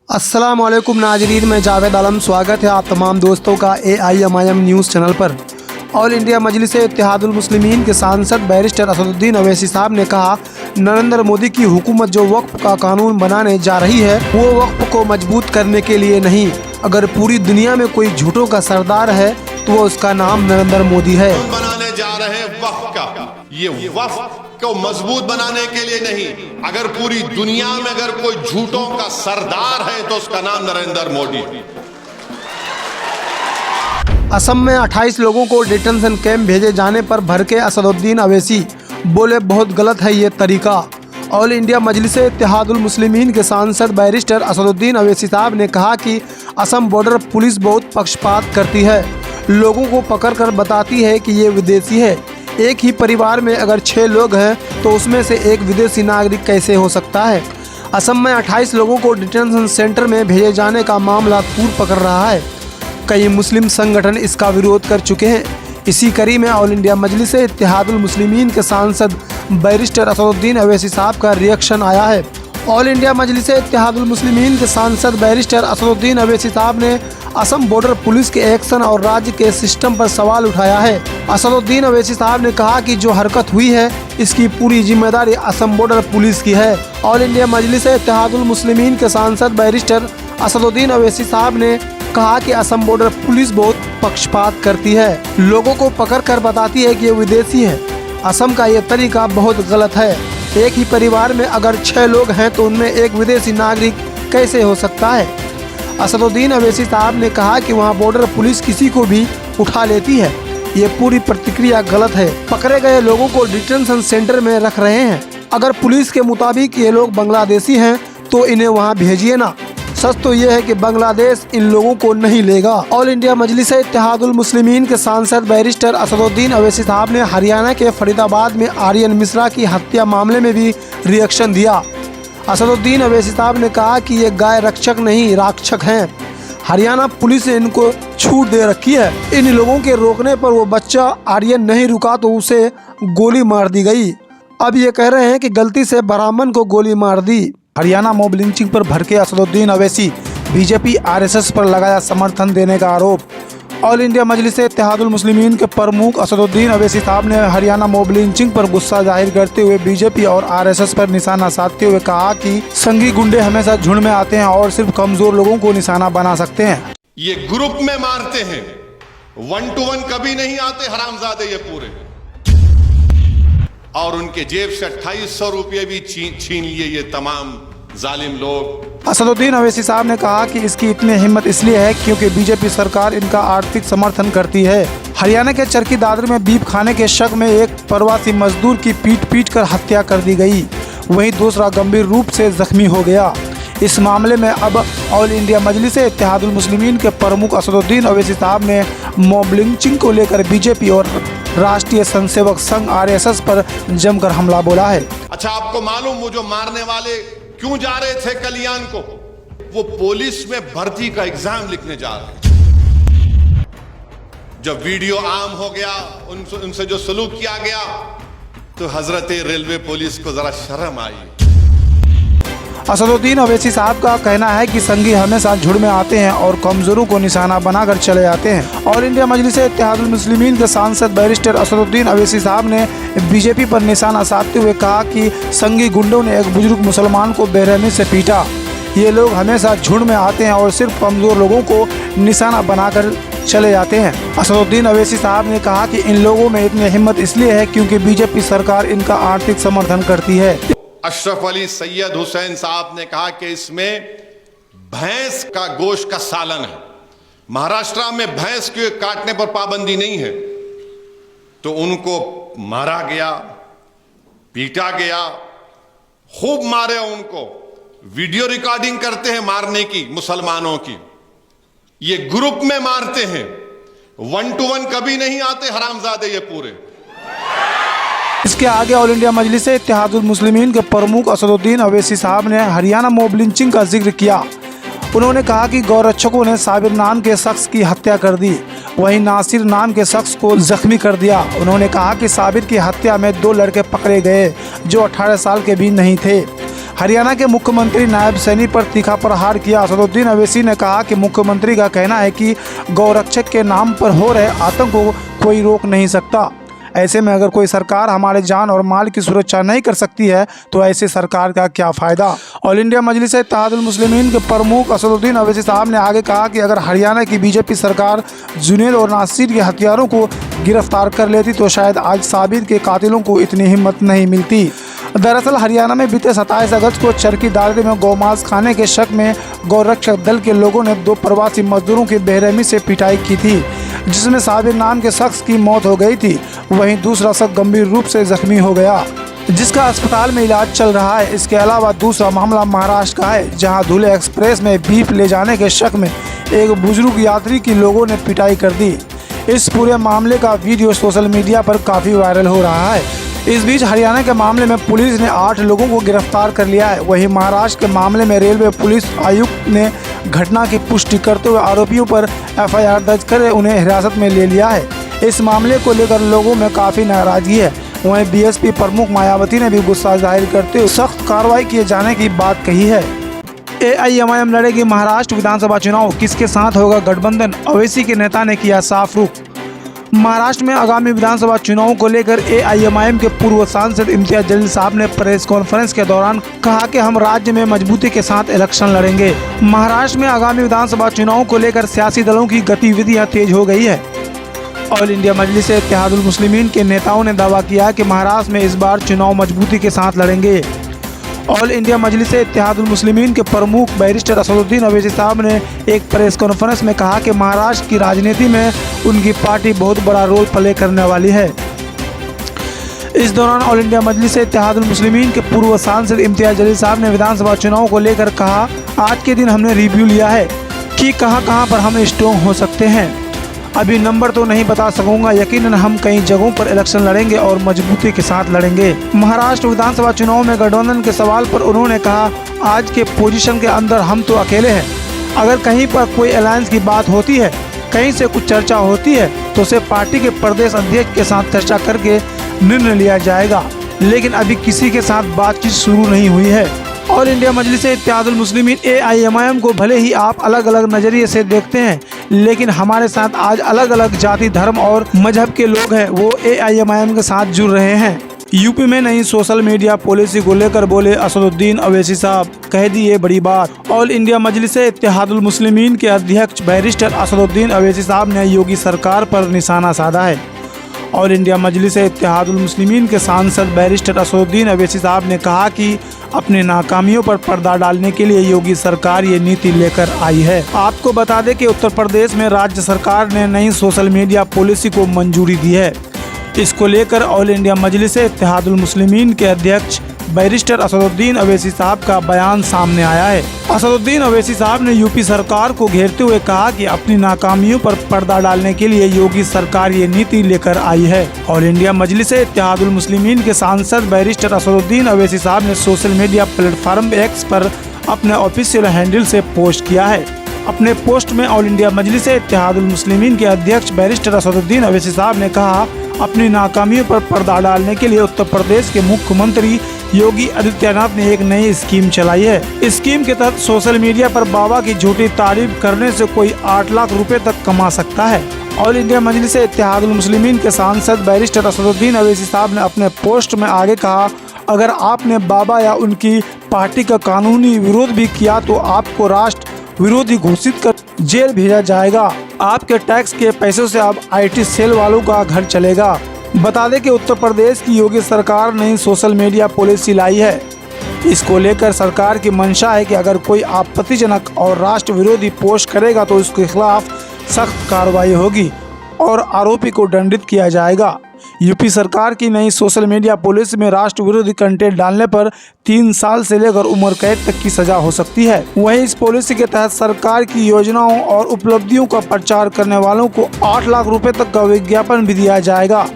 अस्सलाम वालेकुम नाजरीन, मैं जावेद आलम। स्वागत है आप तमाम दोस्तों का AIMIM न्यूज़ चैनल पर। ऑल इंडिया मजलिस-ए-इत्तेहादुल मुस्लिमीन के सांसद बैरिस्टर असदुद्दीन अवैसी साहब ने कहा, नरेंद्र मोदी की हुकूमत जो वक्फ का कानून बनाने जा रही है वो वक्फ को मजबूत करने के लिए नहीं। अगर पूरी दुनिया में कोई झूठों का सरदार है तो वो उसका नाम नरेंद्र मोदी है। बनाने जा रहे वक्फ का, ये वक्फ को मजबूत बनाने के लिए नहीं। अगर पूरी दुनिया में अगर कोई झूठों का सरदार है तो उसका नाम नरेंद्र मोदी। असम में 28 लोगों को डिटेंशन कैंप भेजे जाने पर भड़के असदुद्दीन अवैसी, बोले बहुत गलत है ये तरीका। ऑल इंडिया मजलिस-ए-इत्तेहादुल मुस्लिमीन के सांसद बैरिस्टर असदुद्दीन अवैसी साहब ने कहा कि असम बॉर्डर पुलिस बहुत पक्षपात करती है, लोगों को पकड़कर बताती है कि ये विदेशी है। एक ही परिवार में अगर 6 लोग हैं तो उसमें से एक विदेशी नागरिक कैसे हो सकता है। असम में 28 लोगों को डिटेंशन सेंटर में भेजे जाने का मामला तूल पकड़ रहा है। कई मुस्लिम संगठन इसका विरोध कर चुके हैं। इसी कड़ी में ऑल इंडिया मजलिस-ए-इत्तेहादुल मुस्लिमीन के सांसद बैरिस्टर असदुद्दीन अवैसी साहब का रिएक्शन आया है। ऑल इंडिया मजलिस-ए-इत्तेहादुल मुस्लिमीन के सांसद बैरिस्टर असदुद्दीन अवैसी साहब ने असम बॉर्डर पुलिस के एक्शन और राज्य के सिस्टम पर सवाल उठाया है। असदुद्दीन अवैसी साहब ने कहा कि जो हरकत हुई है इसकी पूरी जिम्मेदारी असम बॉर्डर पुलिस की है। ऑल इंडिया मजलिस-ए-इत्तेहादुल मुस्लिमीन के सांसद बैरिस्टर असदुद्दीन अवैसी साहब ने कहा कि असम बॉर्डर पुलिस बहुत पक्षपात करती है, लोगों को पकड़ कर बताती है कि ये विदेशी है। असम का ये तरीका बहुत गलत है। एक ही परिवार में अगर 6 लोग हैं तो उनमें एक विदेशी नागरिक कैसे हो सकता है। असदुद्दीन अवैसी साहब ने कहा कि वहाँ बॉर्डर पुलिस किसी को भी उठा लेती है, ये पूरी प्रतिक्रिया गलत है। पकड़े गए लोगों को डिटेंशन सेंटर में रख रहे हैं। अगर पुलिस के मुताबिक ये लोग बांग्लादेशी हैं तो इन्हें वहाँ भेजिए ना। सच तो ये है कि बांग्लादेश इन लोगों को नहीं लेगा। ऑल इंडिया मजलिस-ए-इत्तेहादुल मुस्लिमीन के सांसद बैरिस्टर असदुद्दीन अवैसी साहब ने हरियाणा के फरीदाबाद में आर्यन मिश्रा की हत्या मामले में भी रिएक्शन दिया। असदुद्दीन अवैसी साहब ने कहा कि ये गाय रक्षक नहीं राक्षक हैं। हरियाणा पुलिस ने इनको छूट दे रखी है। इन लोगों के रोकने पर वो बच्चा आर्यन नहीं रुका तो उसे गोली मार दी गई। अब ये कह रहे हैं कि गलती से ब्राह्मण को गोली मार दी। हरियाणा मॉब लिंचिंग पर भड़के असदुद्दीन अवैसी, बीजेपी RSS पर लगाया समर्थन देने का आरोप। ऑल इंडिया मजलिस-ए-इत्तेहादुल मुस्लिमीन के प्रमुख असदुद्दीन अवैसी साहब ने हरियाणा मॉब लिंचिंग पर गुस्सा जाहिर करते हुए बीजेपी और RSS पर निशाना साधते हुए कहा कि संघी गुंडे हमेशा झुंड में आते हैं और सिर्फ कमजोर लोगों को निशाना बना सकते हैं। ये ग्रुप में मारते हैं, 1 to 1 कभी नहीं आते हरामजादे ये पूरे। और उनके जेब से 2800 रुपये भी छीन लिए ये तमाम जालिम लोग। असदुद्दीन अवैसी साहब ने कहा कि इसकी इतनी हिम्मत इसलिए है क्योंकि बीजेपी सरकार इनका आर्थिक समर्थन करती है। हरियाणा के चरखी दादर में बीफ खाने के शक में एक प्रवासी मजदूर की पीट कर हत्या कर दी गई, वहीं दूसरा गंभीर रूप से जख्मी हो गया। इस मामले में अब ऑल इंडिया मजलिस-ए-इत्तेहादुल मुस्लिमीन के प्रमुख असदुद्दीन अवैसी साहब ने मॉब लिंचिंग को लेकर बीजेपी और राष्ट्रीय स्वयंसेवक संघ RSS पर जमकर हमला बोला है। अच्छा, आपको मालूम वो जो मारने वाले क्यों जा रहे थे कल्याण को? वो पुलिस में भर्ती का एग्जाम लिखने जा रहे थे। जब वीडियो आम हो गया, उनसे जो सलूक किया गया तो हजरत रेलवे पुलिस को जरा शर्म आई। असदुद्दीन अवैसी साहब का कहना है कि संघी हमेशा झुंड में आते हैं और कमजोरों को निशाना बनाकर चले जाते हैं। ऑल इंडिया मजलिस-ए-इत्तेहादुल मुस्लिमीन के सांसद बैरिस्टर असदुद्दीन अवैसी साहब ने बीजेपी पर निशाना साधते हुए कहा कि संघी गुंडों ने एक बुजुर्ग मुसलमान को बेरहमी से पीटा। ये लोग हमेशा झुंड में आते हैं और सिर्फ कमजोर लोगों को निशाना बनाकर चले जाते हैं। असदुद्दीन अवैसी साहब ने कहा कि इन लोगों में इतनी हिम्मत इसलिए है क्योंकि बीजेपी सरकार इनका आर्थिक समर्थन करती है। अशरफ अली सैयद हुसैन साहब ने कहा कि इसमें भैंस का गोश्त का सालन है। महाराष्ट्र में भैंस के काटने पर पाबंदी नहीं है, तो उनको मारा गया, पीटा गया, खूब मारे उनको। वीडियो रिकॉर्डिंग करते हैं मारने की मुसलमानों की। ये ग्रुप में मारते हैं, 1 to 1 कभी नहीं आते हरामजादे ये पूरे। इसके आगे ऑल इंडिया मजलिस-ए-इत्तेहादुल मुस्लिमीन के प्रमुख असदुद्दीन अवैसी साहब ने हरियाणा मॉब लिंचिंग का जिक्र किया। उन्होंने कहा कि गौरक्षकों ने साबिर नाम के शख्स की हत्या कर दी, वहीं नासिर नाम के शख्स को जख्मी कर दिया। उन्होंने कहा कि साबिर की हत्या में 2 लड़के पकड़े गए जो 18 साल के भी नहीं थे। हरियाणा के मुख्यमंत्री नायब सैनी पर तीखा प्रहार किया। असदुद्दीन अवैसी ने कहा कि मुख्यमंत्री का कहना है कि गौरक्षक के नाम पर हो रहे आतंक को कोई रोक नहीं सकता। ऐसे में अगर कोई सरकार हमारे जान और माल की सुरक्षा नहीं कर सकती है तो ऐसे सरकार का क्या फ़ायदा। ऑल इंडिया मजलिस इत्तेहादुल मुस्लिमीन के प्रमुख असदुद्दीन अवैसी साहब ने आगे कहा कि अगर हरियाणा की बीजेपी सरकार जुनैद और नासिर के हथियारों को गिरफ्तार कर लेती तो शायद आज साबिर के कातिलों को इतनी हिम्मत नहीं मिलती। दरअसल हरियाणा में बीते 27 अगस्त को चरखी दादरी में गौमांस खाने के शक में गौरक्षक दल के लोगों ने 2 प्रवासी मजदूरों की बेरहमी से पिटाई की थी, जिसमें साबिर नाम के शख्स की मौत हो गई थी। वहीं दूसरा शख्स गंभीर रूप से जख्मी हो गया, जिसका अस्पताल में इलाज चल रहा है। इसके अलावा दूसरा मामला महाराष्ट्र का है, जहां धुले एक्सप्रेस में बीफ ले जाने के शक में एक बुजुर्ग यात्री की लोगों ने पिटाई कर दी। इस पूरे मामले का वीडियो सोशल मीडिया पर काफ़ी वायरल हो रहा है। इस बीच हरियाणा के मामले में पुलिस ने 8 लोगों को गिरफ्तार कर लिया है। वहीं महाराष्ट्र के मामले में रेलवे पुलिस आयुक्त ने घटना की पुष्टि करते हुए आरोपियों पर FIR दर्ज कर उन्हें हिरासत में ले लिया है। इस मामले को लेकर लोगों में काफ़ी नाराजगी है। वहीं BSP प्रमुख मायावती ने भी गुस्सा जाहिर करते हुए सख्त कार्रवाई किए जाने की बात कही है। AIMIM लड़ेगी महाराष्ट्र विधानसभा चुनाव, किसके साथ होगा गठबंधन? अवैसी के नेता ने किया साफ रुख। महाराष्ट्र में आगामी विधानसभा चुनावों को लेकर AIMIM के पूर्व सांसद इम्तियाज जलील साहब ने प्रेस कॉन्फ्रेंस के दौरान कहा कि हम राज्य में मजबूती के साथ इलेक्शन लड़ेंगे। महाराष्ट्र में आगामी विधानसभा चुनावों को लेकर सियासी दलों की गतिविधियां तेज हो गई है। ऑल इंडिया मजलिस इत्तेहादुल मुस्लिमीन के नेताओं ने दावा किया कि महाराष्ट्र में इस बार चुनाव मजबूती के साथ लड़ेंगे। ऑल इंडिया मजलिस इत्तेहादुल मुस्लिमीन के प्रमुख बैरिस्टर असदुद्दीन अवैसी साहब ने एक प्रेस कॉन्फ्रेंस में कहा कि महाराष्ट्र की राजनीति में उनकी पार्टी बहुत बड़ा रोल प्ले करने वाली है। इस दौरान ऑल इंडिया मजलिस इत्तेहादुल मुस्लिमीन के पूर्व सांसद इम्तियाज जलील साहब ने विधानसभा चुनाव को लेकर कहा, आज के दिन हमने रिव्यू लिया है कि कहां पर हम स्ट्रॉन्ग हो सकते हैं। अभी नंबर तो नहीं बता सकूंगा, यकीनन हम कई जगहों पर इलेक्शन लड़ेंगे और मजबूती के साथ लड़ेंगे। महाराष्ट्र विधानसभा चुनाव में गठबंधन के सवाल पर उन्होंने कहा, आज के पोजीशन के अंदर हम तो अकेले हैं। अगर कहीं पर कोई अलायंस की बात होती है, कहीं से कुछ चर्चा होती है तो उसे पार्टी के प्रदेश अध्यक्ष के साथ चर्चा करके निर्णय लिया जाएगा, लेकिन अभी किसी के साथ बातचीत शुरू नहीं हुई है। ऑल इंडिया मजलिस इत्तेहादुल मुस्लिमीन AIMIM को भले ही आप अलग अलग नज़रिए से देखते हैं, लेकिन हमारे साथ आज अलग अलग जाति, धर्म और मजहब के लोग हैं, वो AIMIM के साथ जुड़ रहे हैं। यूपी में नई सोशल मीडिया पॉलिसी को लेकर बोले असदुद्दीन अवैसी साहब, कह दी ये बड़ी बात। ऑल इंडिया मजलिस इत्तेहादुल मुस्लिमीन के अध्यक्ष बैरिस्टर असदुद्दीन अवैसी साहब ने योगी सरकार पर निशाना साधा है। ऑल इंडिया मजलिस इत्तेहादुल मुस्लिमीन के सांसद बैरिस्टर असदुद्दीन अवैसी साहब ने कहा कि अपनी नाकामियों पर पर्दा डालने के लिए योगी सरकार ये नीति लेकर आई है। आपको बता दें कि उत्तर प्रदेश में राज्य सरकार ने नई सोशल मीडिया पॉलिसी को मंजूरी दी है। इसको लेकर ऑल इंडिया मजलिस इत्तेहादुल मुस्लिमीन के अध्यक्ष बैरिस्टर असदुद्दीन अवैसी साहब का बयान सामने आया है। असदुद्दीन अवैसी साहब ने यूपी सरकार को घेरते हुए कहा कि अपनी नाकामियों पर पर्दा डालने के लिए योगी सरकार ये नीति लेकर आई है। ऑल इंडिया मजलिस इत्तेहादुल मुस्लिमीन के सांसद बैरिस्टर असदुद्दीन अवैसी साहब ने सोशल मीडिया प्लेटफॉर्म X पर अपने ऑफिशियल हैंडल से पोस्ट किया है। अपने पोस्ट में ऑल इंडिया मजलिस इत्तेहादुल मुस्लिमीन के अध्यक्ष बैरिस्टर असदुद्दीन अवैसी साहब ने कहा, अपनी नाकामियों पर पर्दा डालने के लिए उत्तर प्रदेश के मुख्यमंत्री योगी आदित्यनाथ ने एक नई स्कीम चलाई है। इस स्कीम के तहत सोशल मीडिया पर बाबा की झूठी तारीफ करने से कोई 8 लाख रुपए तक कमा सकता है। ऑल इंडिया मजलिस इत्तेहादुल मुस्लिमीन के सांसद बैरिस्टर असदुद्दीन अवैसी साहब ने अपने पोस्ट में आगे कहा, अगर आपने बाबा या उनकी पार्टी का कानूनी विरोध भी किया तो आपको राष्ट्र विरोधी घोषित कर जेल भेजा जाएगा। आपके टैक्स के पैसों से अब IT सेल वालों का घर चलेगा। बता दें कि उत्तर प्रदेश की योगी सरकार ने सोशल मीडिया पॉलिसी लाई है। इसको लेकर सरकार की मंशा है कि अगर कोई आपत्तिजनक और राष्ट्र विरोधी पोस्ट करेगा तो उसके खिलाफ सख्त कार्रवाई होगी और आरोपी को दंडित किया जाएगा। यूपी सरकार की नई सोशल मीडिया पॉलिसी में राष्ट्र विरोधी कंटेंट डालने पर 3 साल से लेकर उम्र कैद तक की सजा हो सकती है। वहीं इस पॉलिसी के तहत सरकार की योजनाओं और उपलब्धियों का प्रचार करने वालों को 8 लाख रुपए तक का विज्ञापन भी दिया जाएगा,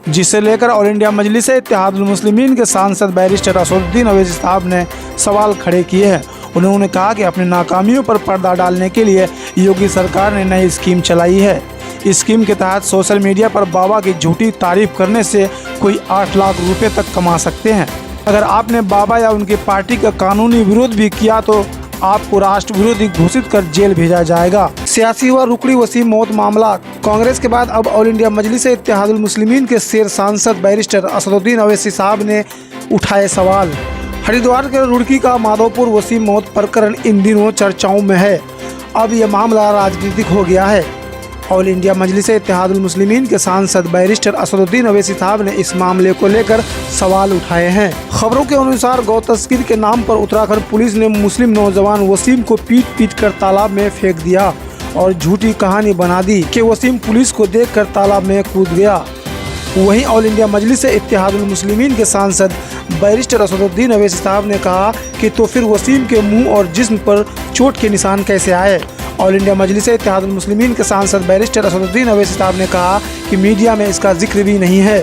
जिसे लेकर ऑल इंडिया मजलिस इत्तेहादुल मुस्लिमीन के सांसद बैरिस्टर असदुद्दीन अवैसी साहब ने सवाल खड़े किए हैं। उन्होंने कहा कि अपनी नाकामियों पर पर्दा डालने के लिए योगी सरकार ने नई स्कीम चलाई है। इस स्कीम के तहत सोशल मीडिया पर बाबा की झूठी तारीफ करने से कोई 8 लाख रुपए तक कमा सकते हैं। अगर आपने बाबा या उनकी पार्टी का कानूनी विरोध भी किया तो आपको राष्ट्र विरोधी घोषित कर जेल भेजा जाएगा। सियासी व रुकड़ी वसीम मौत मामला। कांग्रेस के बाद अब ऑल इंडिया मजलिस इत्तेहादुल मुस्लिमीन के शेर सांसद बैरिस्टर असदुद्दीन अवैसी साहब ने उठाए सवाल। हरिद्वार के रुड़की का माधोपुर वसीम मौत प्रकरण इन दिनों चर्चाओं में है। अब यह मामला राजनीतिक हो गया है। ऑल इंडिया मजलिस इत्तेहादुल मुस्लिमीन के सांसद बैरिस्टर असदुद्दीन अवैसी साहब ने इस मामले को लेकर सवाल उठाए हैं। खबरों के अनुसार गौ तस्करी के नाम पर उत्तराखंड पुलिस ने मुस्लिम नौजवान वसीम को पीट कर तालाब में फेंक दिया और झूठी कहानी बना दी कि वसीम पुलिस को देखकर तालाब में कूद गया। वहीं ऑल इंडिया मजलिस इत्तेहादुल मुस्लिमीन के सांसद बैरिस्टर असदुद्दीन अवैसी साहब ने कहा कि तो फिर वसीम के मुंह और जिस्म पर चोट के निशान कैसे आए। ऑल इंडिया मजलिस इत्तेहादुल मुस्लिमीन के सांसद बैरिस्टर असदुद्दीन अवैसी साहब ने कहा कि मीडिया में इसका जिक्र भी नहीं है।